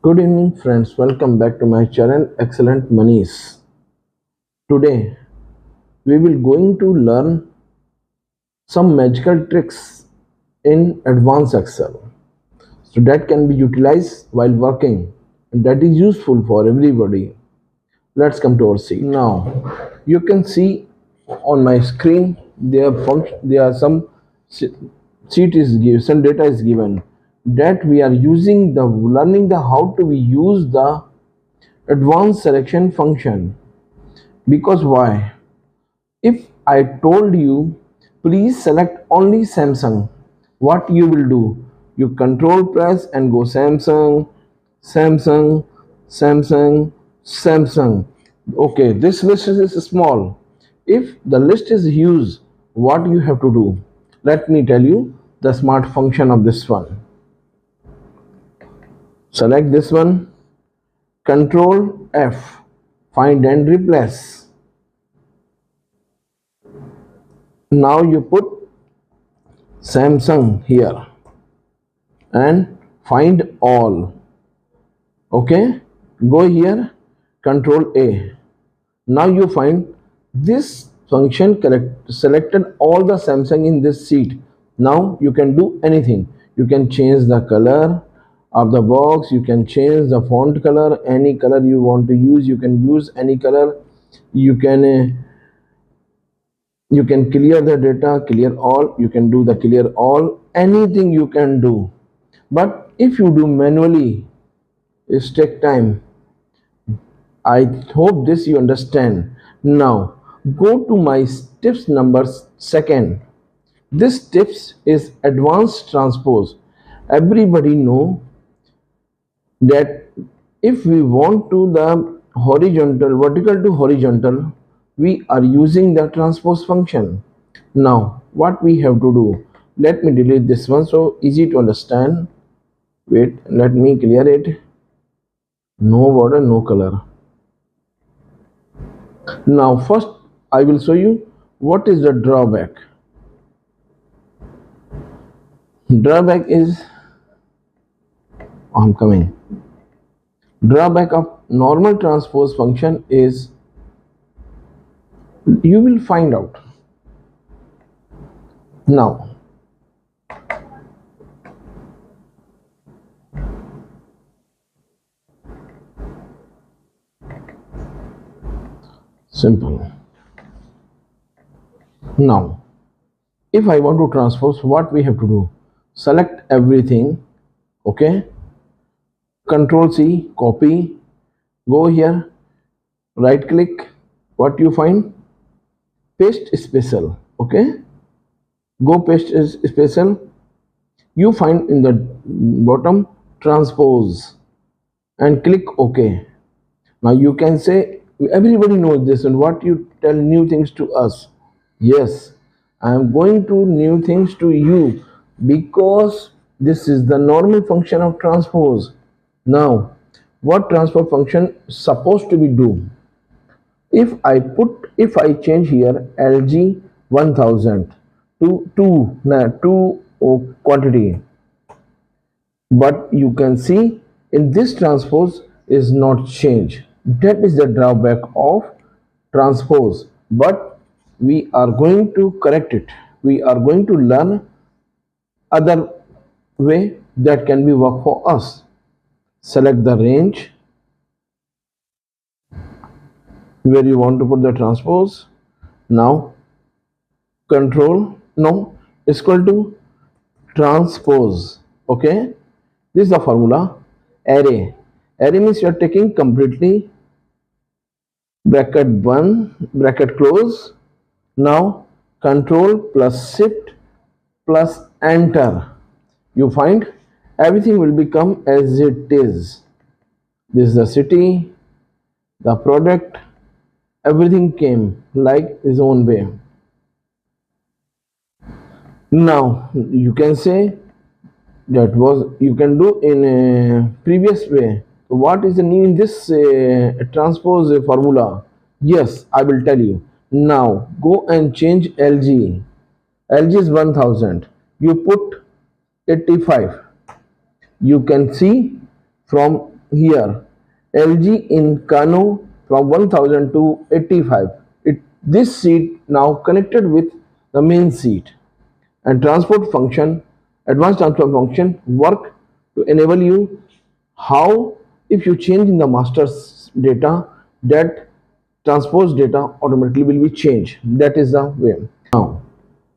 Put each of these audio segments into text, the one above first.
Good evening, friends. Welcome back to my channel, Excellent Manish. Today, we will going to learn some magical tricks in advanced Excel, so that can be utilized while working, and that is useful for everybody. Let's come to our sheet. Now, you can see on my screen there are some sheet is given, some data is given that we are using the learning the how to we use the advanced selection function. Because why? If I told you please select only Samsung, what you will do? You control press and go Samsung, Samsung, Samsung, Samsung. Okay, this list is small. If the list is huge, what you have to do? Let me tell you the smart function of this one. Select this one, control F, find and replace. Now you put Samsung here and find all. Okay, go here, control A. Now you find this function selected all the Samsung in this sheet. Now you can do anything. You can change the color of the box, you can change the font color, any color you want to use, you can use any color. You can clear the data, clear all, you can do the clear all, anything you can do. But if you do manually, it take time. I hope this you understand. Now go to my tips number second. This tips is advanced transpose. Everybody know that if we want to the horizontal, vertical to horizontal, we are using the transpose function. Now what we have to do? Let me delete this one so easy to understand. Wait, let me clear it. No border, no color. Now first I will show you what is the drawback. Drawback is I'm coming. Drawback of normal transpose function is you will find out. Now simple. Now if I want to transpose, what we have to do? Select everything. Okay, control C, copy, go here, right click, what you find? Paste special. Okay, go paste is special. You find in the bottom transpose and click OK. Now you can say everybody knows this, and what you tell new things to us? Yes, I am going to new things to you because this is the normal function of transpose. Now what transpose function supposed to be do? If I change here LG 1000 to 2 quantity, but you can see in this transpose is not change. That is the drawback of transpose, but we are going to correct it. We are going to learn other way that can be work for us. Select the range where you want to put the transpose. Now control no is equal to transpose. Okay, this is the formula. Array means you are taking completely bracket 1 bracket close. Now control plus shift plus enter, you find everything will become as it is. This is the city, the product, everything came like his own way. Now you can say that was you can do in a previous way. What is the new in this transpose formula? Yes, I will tell you. Now go and change LG. LG is 1000. You put 85. You can see from here LG in Kano from 1000 to 85. This seat now connected with the main seat, and transport function, advanced transport function work to enable you how if you change in the master's data, that transpose data automatically will be changed. That is the way. Now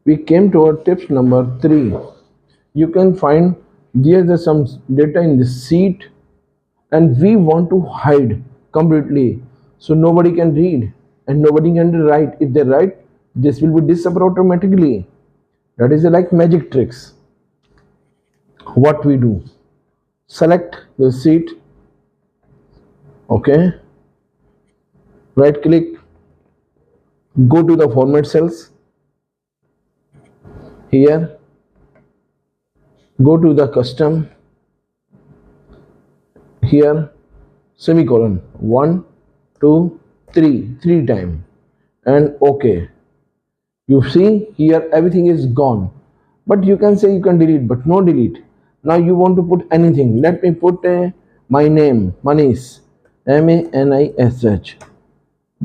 we came to our tips number 3. You can find there's some data in the seat and we want to hide completely so nobody can read and nobody can write. If they write, this will be disappear automatically. That is like magic tricks. What we do, select the seat, okay, right click, go to the format cells, here go to the custom, here semicolon 1 2 3 time, and okay. You see here everything is gone, but you can say you can delete, but no delete. Now you want to put anything. Let me put my name, Manish, Manish.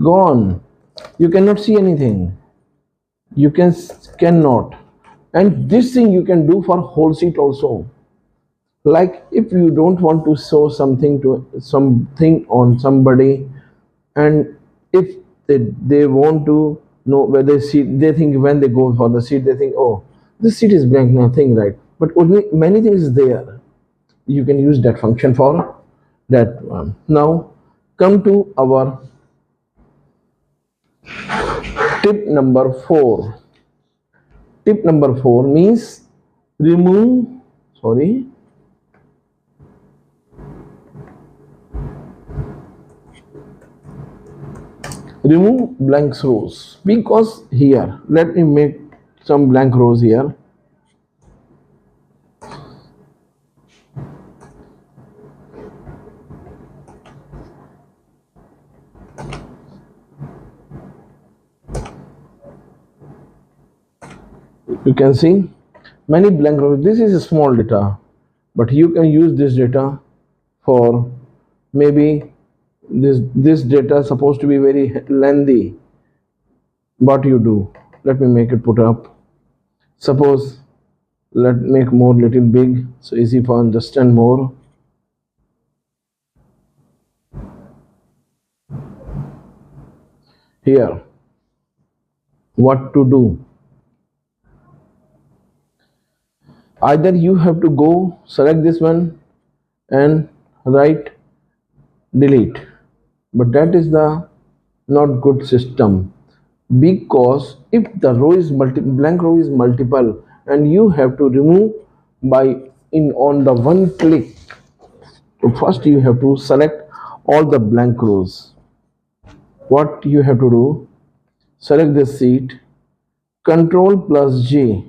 Gone. You cannot see anything. You cannot. And this thing you can do for whole sheet also. Like if you don't want to show something on somebody, and if they want to know whether seat, they think when they go for the seat they think, oh, this seat is blank, nothing, right? But only many things there. You can use that function for that one. Now come to our tip number 4. Tip number 4 means remove, sorry, remove blank rows, because here let me make some blank rows here. You can see many blank rows. This is a small data, but you can use this data for maybe this data supposed to be very lengthy. What you do, let me make it put up. Suppose let make more little big so easy for understand more. Here what to do, either you have to go select this one and write delete, but that is the not good system, because if the row is blank row is multiple and you have to remove by in on the one click. So first you have to select all the blank rows. What you have to do, select this seat, control plus J,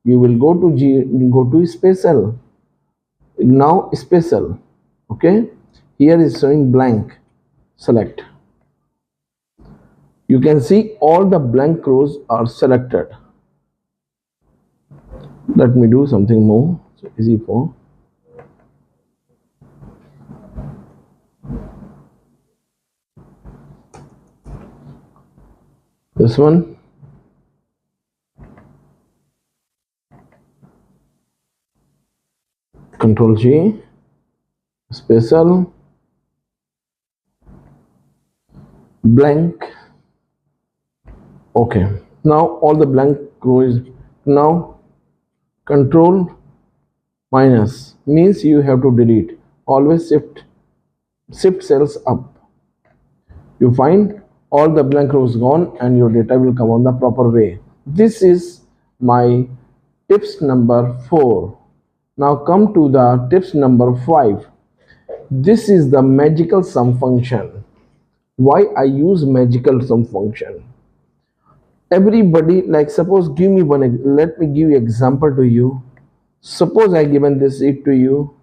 you will go to G, go to special, now special, okay, here is showing blank, select. You can see all the blank rows are selected. Let me do something more so easy for this one. Control G, special, blank, okay. Now all the blank rows. Now control minus means you have to delete. Always shift cells up. You find all the blank rows gone and your data will come on the proper way. This is my tips number 4. Now come to the tips number 5. This is the magical sum function. Why I use magical sum function? Everybody, like suppose give me one, let me give you example to you. Suppose I given this it to you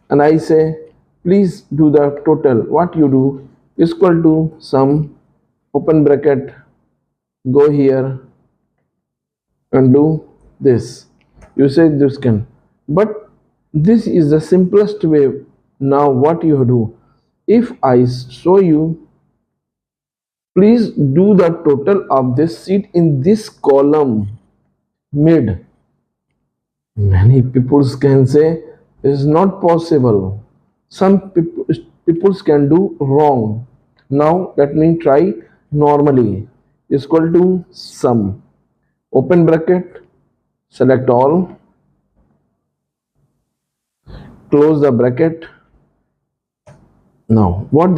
and I say please do the total. What you do is equal to sum, open bracket, go here and do this. You say this can, but this is the simplest way Now what you do, if I show you, please do the total of this seat in this column mid. Many people can say it's not possible. Some people can do wrong. Now let me try normally. Is equal to sum. Open bracket. Select all. Close the bracket. Now what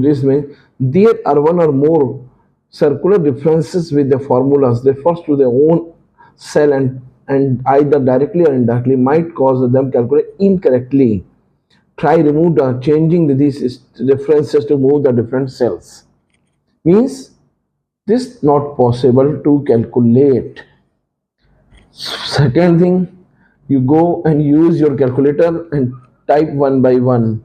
this means? There are one or more circular differences with the formulas. They first to their own cell and either directly or indirectly might cause them calculate incorrectly. Try remove the changing these differences to move the different cells. Means this not possible to calculate. Second thing, you go and use your calculator and type one by one.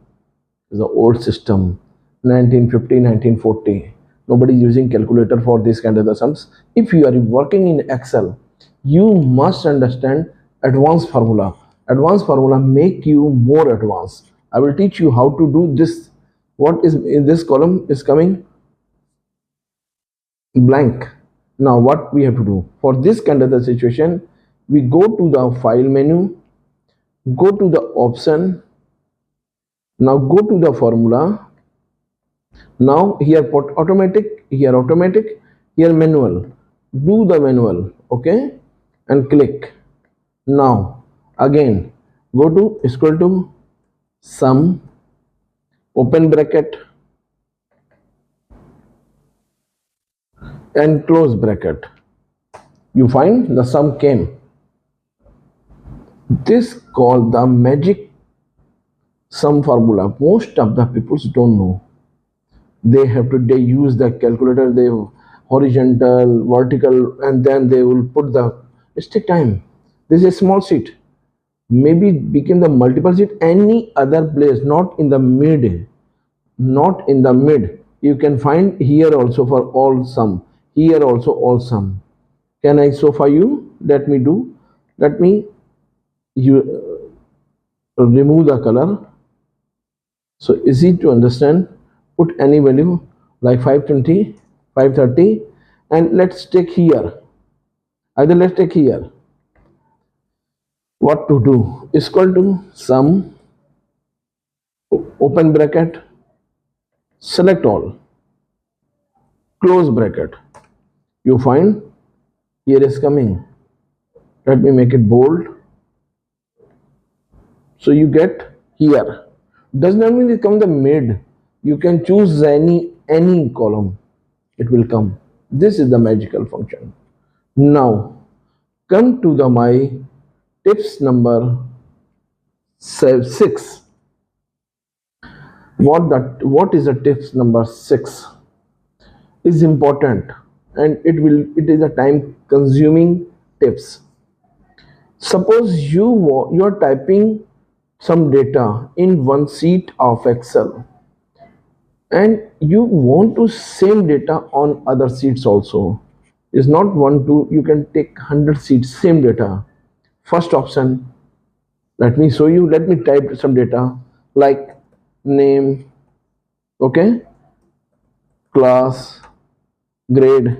The old system, 1950, 1940. Nobody using calculator for this kind of the sums. If you are working in Excel, you must understand advanced formula. Advanced formula make you more advanced. I will teach you how to do this. What is in this column is coming blank. Now what we have to do for this kind of the situation, we go to the file menu, go to the option, now go to the formula. Now here put automatic, here manual. Do the manual, okay, and click. Now again go to equal to sum, open bracket and close bracket. You find the sum came. This called the magic sum formula. Most of the people don't know. They use the calculator, they horizontal, vertical, and then they will put the, it's take time. This is a small sheet, maybe became the multiple sheet any other place, not in the mid, not in the mid. You can find here also for all sum, here also all sum. Can I show for you? Let me do, let me you remove the color. So easy to understand. Put any value like 520, 530, and let's take here. Either let's take here. What to do? Is equal to sum, open bracket, select all, close bracket. You find here is coming. Let me make it bold. So you get here. Does not mean it come the mid. You can choose any column. It will come. This is the magical function. Now come to the my tips number 6. What is the tips number 6 is important, and it is a time consuming tips. Suppose you are typing some data in one sheet of Excel and you want to same data on other sheets also. Is not one two, you can take 100 sheets same data. First option, let me show you, let me type some data like name, okay, class, grade,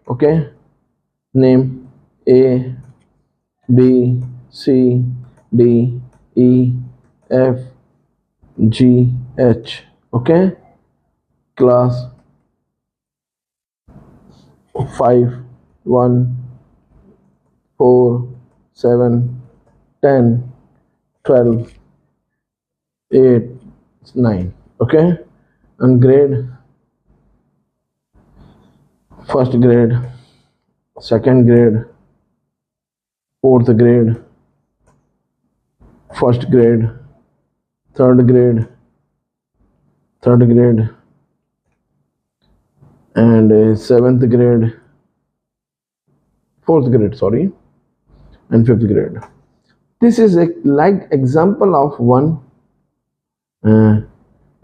okay, name A, B, C, D, E, F, G, H, okay, class 5, 1, 4, 7, 10, 12, 8, 9, okay, and grade, first grade, second grade, fourth grade, first grade, third grade, and seventh grade, fourth grade, sorry, and fifth grade. This is a like example of one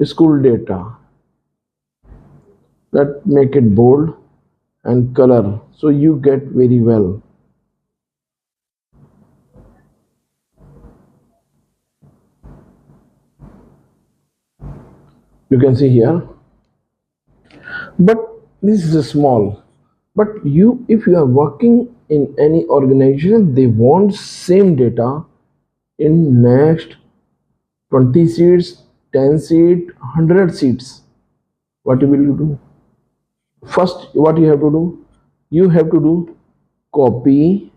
school data. Let make it bold and color so you get very well. You can see here, but this is a small. But you, if you are working in any organization, they want same data in next 20 seats, 10 seats, 100 seats. What will you do? First, what you have to do? You have to do copy,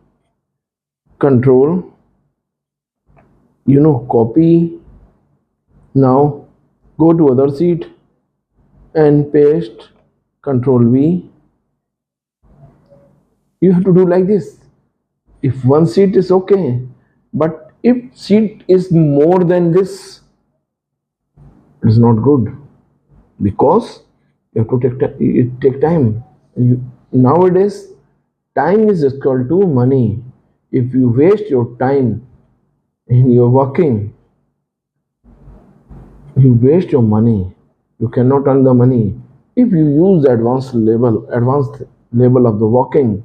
control, copy. Now go to other seat and paste, control V. You have to do like this. If one seat is okay, but if seat is more than this, it's not good, because you have to take time. Nowadays, time is equal to money. If you waste your time in your working, you waste your money. You cannot earn the money. If you use the advanced level of the working,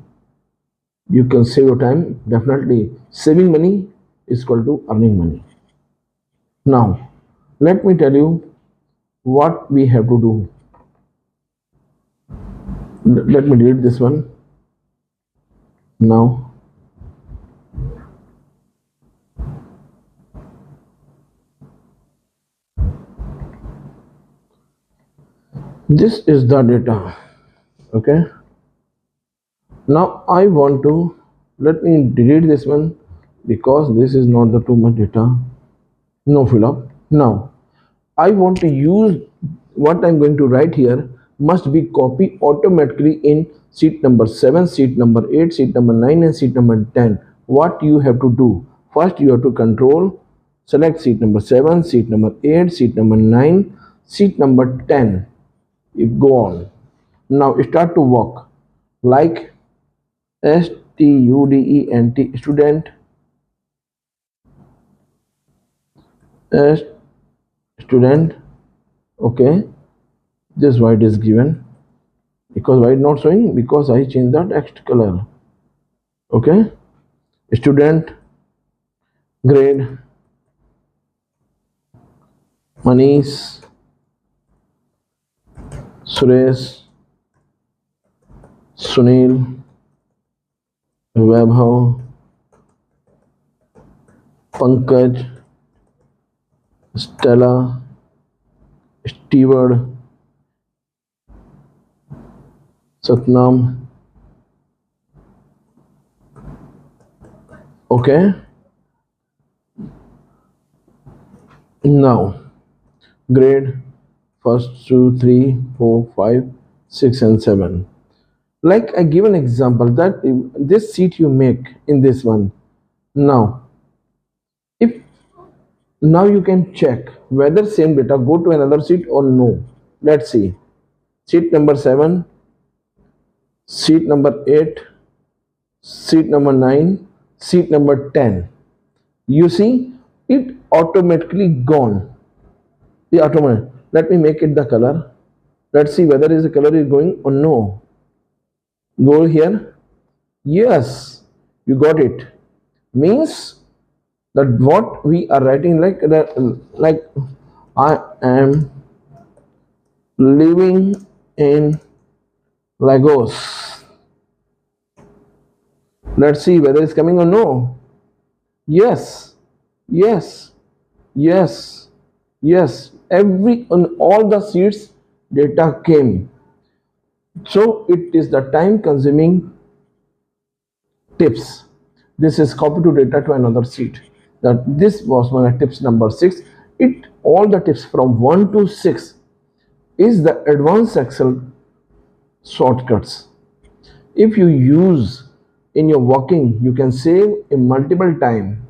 you can save your time. Definitely, saving money is equal to earning money. Now, let me tell you what we have to do. Let me delete this one. Now, this is the data. Okay. Now I want to, let me delete this one because this is not the too much data. No fill up. Now I want to use what I'm going to write here must be copied automatically in sheet number 7, sheet number 8, sheet number 9 and sheet number 10. What you have to do? First you have to control, select sheet number 7, sheet number 8, sheet number 9, sheet number 10. You go on. Now start to work like student, student. Okay, this white is given because white not showing because I changed the text color. Okay, student, grade, Manish, Suresh, Sunil, Vaibhav, Pankaj, Stella, Steward, Satnam. Okay. Now, grade first 2, 3, 4, 5, 6 and 7. Like I give an example that this seat you make in this one. Now, if now you can check whether same data go to another seat or no. Let's see. Seat number 7, seat number 8, seat number 9, seat number 10. You see it automatically gone. The automatic. Let me make it the color. Let's see whether is the color is going or no. Go here. Yes, you got it. Means that what we are writing like I am living in Lagos. Let's see whether it's coming or no. Yes, yes, yes, yes. Every on all the seats data came. So it is the time consuming tips. This is copy to data to another sheet. That this was my tips number 6. It all the tips from 1 to 6 is the advanced Excel shortcuts. If you use in your working, you can save in multiple time.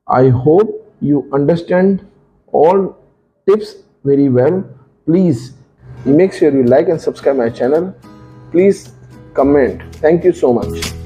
I hope you understand all tips very well. Please make sure you like and subscribe my channel. Please comment. Thank you so much.